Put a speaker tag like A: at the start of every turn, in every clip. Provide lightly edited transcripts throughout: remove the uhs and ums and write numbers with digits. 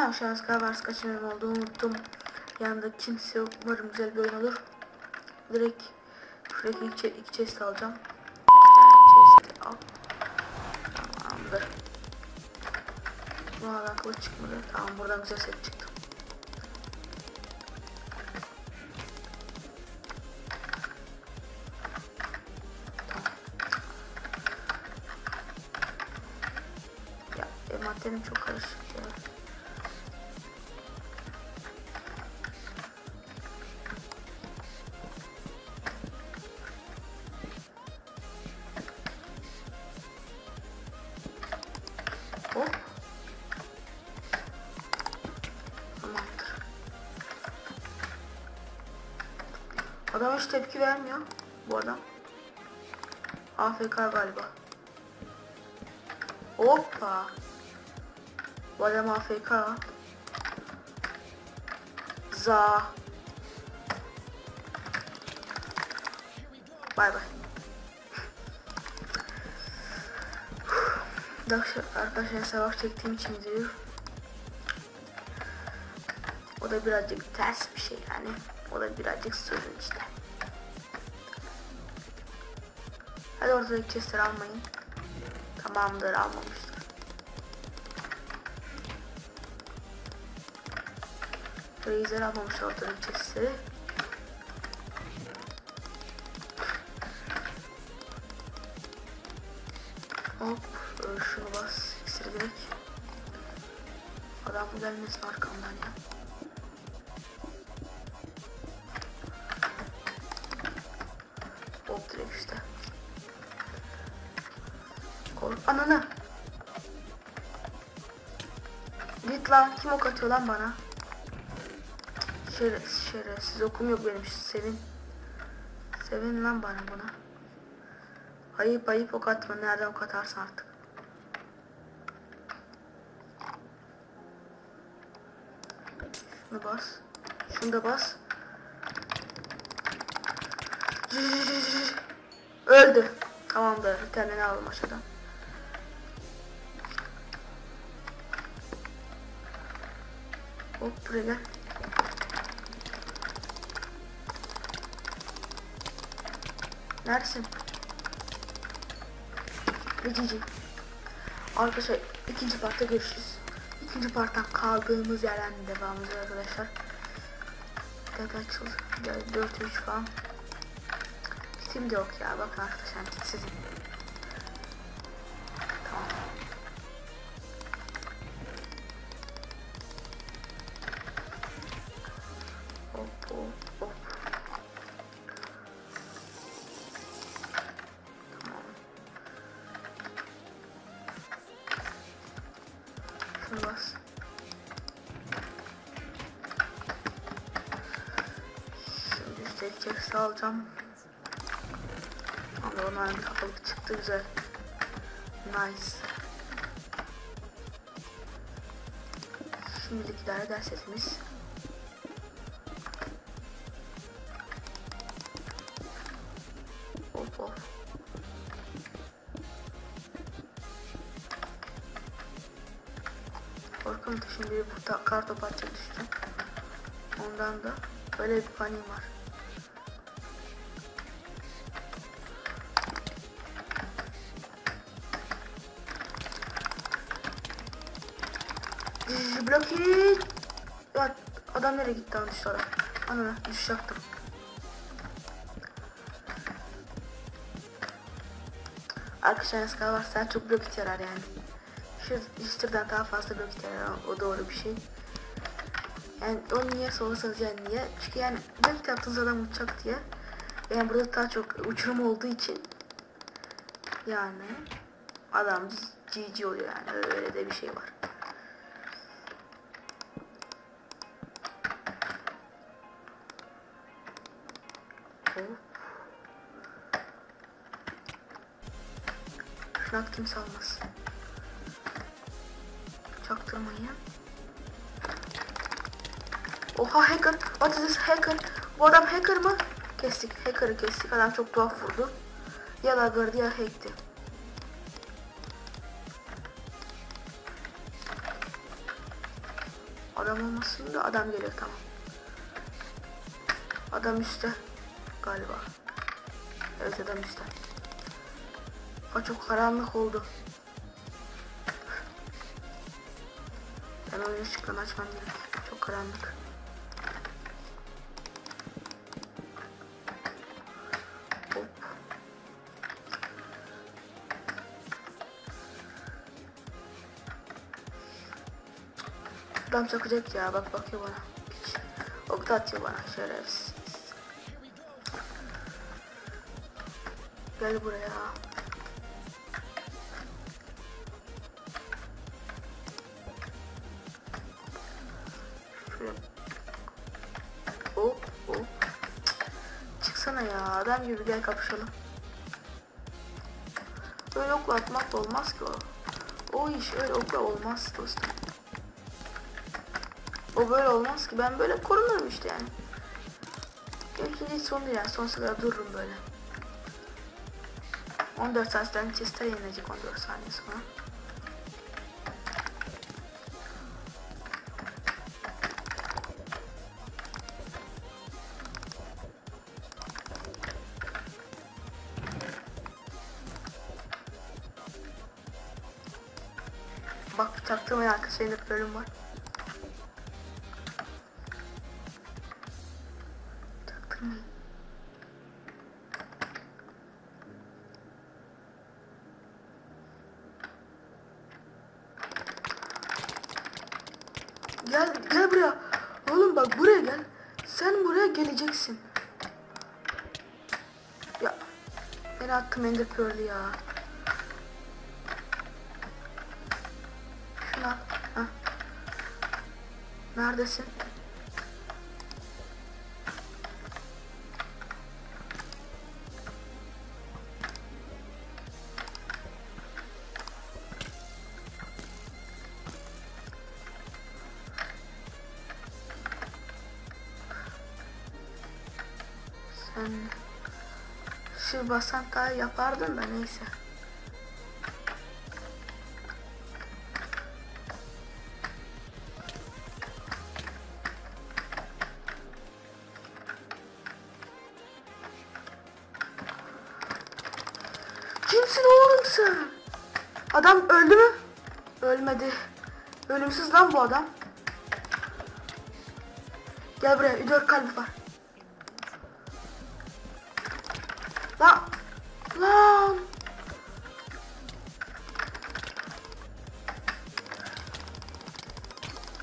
A: Tamam, şu an Skywars kaçırmam olduğunu unuttum. Yanında kimse yok. Umarım güzel bir oyun olur. Direkt şuradaki iki chest alacağım. İki tane chest al. Tamamdır. Buradan kılıç çıkmadı. Tamam, buradan güzel set çıktı. Maddenim çok karışık ya. Hop. Tamamdır. Adam hiç tepki vermiyor bu adam. AFK galiba. Hoppa. Bu adam AFK. Za. Bay bay. Arkadaşlar savaş çektiğim için diyor. O da birazcık ters bir şey yani. O da birazcık sorun işte. Hadi ortadaki chestleri almayın. Tamamdır, almamıştır. Razer almamış ortadaki chestleri. Hop, şunu bas, iksiri direkt. Adam bu gelmesin arkamdan ya. Hop, direkt işte. Ananı. Git lan, kim ok atıyor lan bana? Şerefsiz okum yok benim, sevin lan bana buna. Ayıp ok atma, nereden ok atarsın artık. Şunu bas, şunu da bas. Öldü. Tamamdır, bir tane alalım aşağıdan. Hop, buraya gel. Neredesin? Ve GG. Arkadaşlar ikinci partta görüşürüz. İkinci parttan kaldığımız yerden devam ediyoruz arkadaşlar. Tekrar açıldı. 4-3 falan. Kitim de yok ya, bakın arkadaşlar, kitsizim. Tamam. Hop hop hop. Tamam. Şunu bas. Şimdi üstelik chest alacağım. Ama onların bir kafalık çıktı, güzel. Nice. Şimdilik idare eder sesimiz. Hop hop. Korkunç, şimdi bu kartopu atacak düştüm. Ondan da böyle bir paniğim var. Blok it. Ya adam nereye gitti, düştü adam. Anana düşecektim. Arkadaşlar Skywars çok blok it yarar yani. Şu Lister'dan daha fazla blok it yarar, o doğru bir şey. Yani onu niye sorarsanız yani niye? Çünkü yani blok it yaptığınız adam uçacak diye. Yani burada daha çok uçurum olduğu için yani adam GG oluyor yani, öyle de bir şey var. Şunat kimse almaz. Çaktırmayın. Oha, hacker. What is this hacker? Bu adam hacker mı? Kestik. Hacker'ı kestik. Adam çok tuhaf vurdu. Ya lagırdı ya hackti. Adam olmasın da adam geliyor, tamam. Adam üstte galiba. Evet, adam üstte. Çok karanlık oldu. Ben oyun ışıklarını açmam gerek. Çok karanlık. Hop. Adam çakacak ya, bak bakıyor bana. Hiç. Ok da atıyor bana, şerefsiz. Gel buraya. Şöyle. Hop hop. Çıksana ya, adam gibi gel kapışalım. Böyle okla atmak da olmaz ki o. O iş öyle okla olmaz dostum. O böyle olmaz ki, ben böyle korunurum işte yani. İkinci son değil yani, sonsuza kadar dururum böyle. 14 saatten Chester yenilecek 14 saniye sonra. Bak çaktırmayan arkadaşlarında bir bölüm var. Çaktırmayın. Gel buraya. Oğlum bak buraya gel. Sen buraya geleceksin. Ya beni attım Ender Pearl'ü ya. Şuna. Heh. Neredesin? Sen şu basan daha yapardın da neyse. Kimsin oğlum sen? Adam öldü mü? Ölmedi. Ölümsüz lan bu adam. Gel buraya, 4 kalbi var. Lan.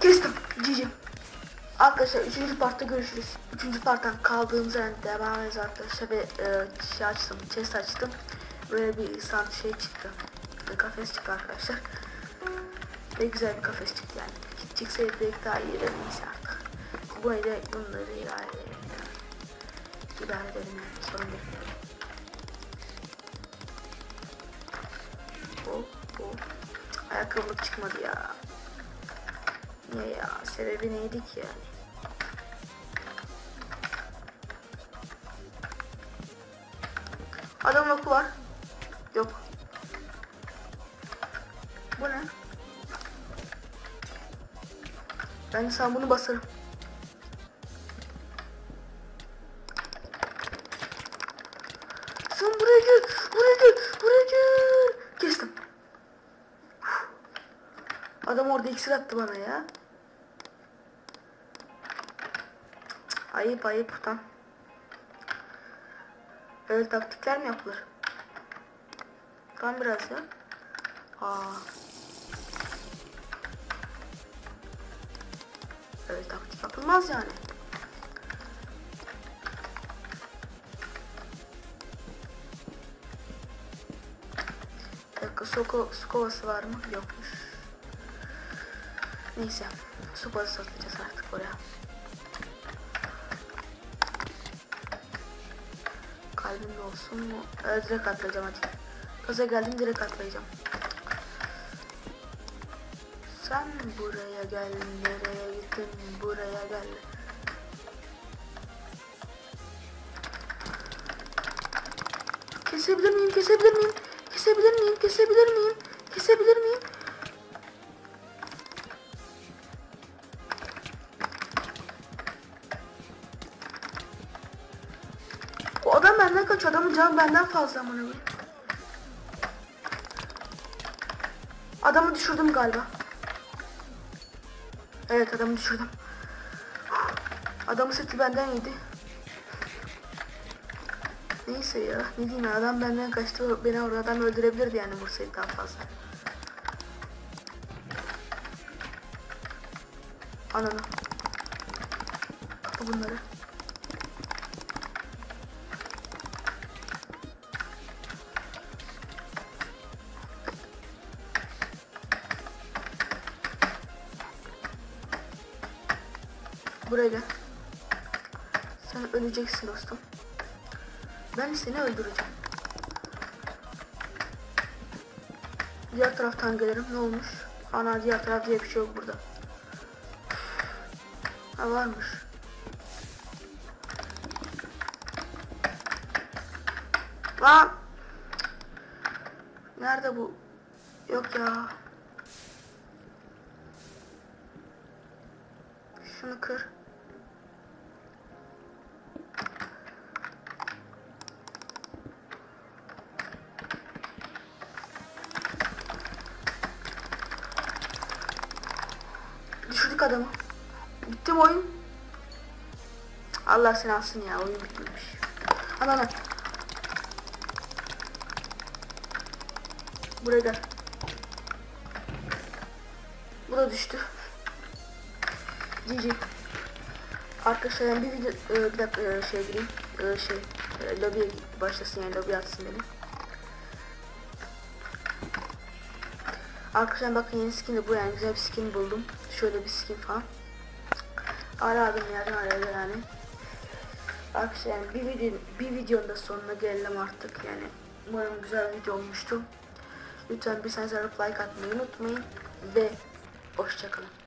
A: Kestim. GG. Arkadaşlar 3. partta görüşürüz. 3. parttan kaldığımız yerden devam edeceğiz arkadaşlar ve şey açtım, chest açtım. Böyle bir insan şey çıktı. Bir kafes çıktı arkadaşlar. Ve güzel bir kafes çıktı yani. Çıksa direkt daha iyi de neyse artık. Böyle bunları idare edelim. İdare edelim yani, sorun değil. Hop. Ayakkabılık çıkmadı ya. Niye ya? Sebebi neydi ki yani? Adamın oku var. Yok. Bu ne? Ben sana bunu basarım. Sen buraya gel. Buraya gel. Kestim. Adam orada iksir attı bana ya. Ayıp tam. Böyle taktikler mi yapılır? Tam biraz ya. Öyle taktik yapılmaz yani. Bir dakika, su kovası var mı? Yokmuş. Neyse, su kovası satacağız artık oraya. Kalbimde olsun mu? Direkt atlayacağım hadi. Gaza geldim, direkt atlayacağım. Sen buraya gel, nereye gittin, buraya gel. Kesebilir miyim? benden kaç, adamın canı benden fazla amına koyayım. Adamı düşürdüm galiba. Evet, adamı düşürdüm. Adamın seti benden yedi. Neyse ya, ne diyeyim ya, adam benden kaçtı, beni oradan öldürebilirdi yani vursaydı daha fazla. Ananı. Kapı bunları. Buraya gel. Sen öleceksin dostum. Ben seni öldüreceğim. Diğer taraftan gelirim. Ne olmuş? Ana, diğer taraf diye bir şey yok burada. Ha, varmış. Lan! Nerede bu? Yok ya. Şunu kır. Düşürdük adamı. Bitti mi oyun? Allah seni alsın ya, oyun bitmemiş. Ana. Buraya gel. Bu da düştü. GG. Arkadaşlar yani bir video bir dakika şey gireyim. Lobiye başlasın, yani lobi atsın beni. Arkadaşlar bakın, yeni skin de bu, yani güzel bir skin buldum. Şöyle bir skin falan. Aradım yani. Arkadaşlar yani bir videonun da sonuna gelelim artık yani. Umarım güzel bir video olmuştu. Lütfen bir like atmayı unutmayın ve hoşçakalın.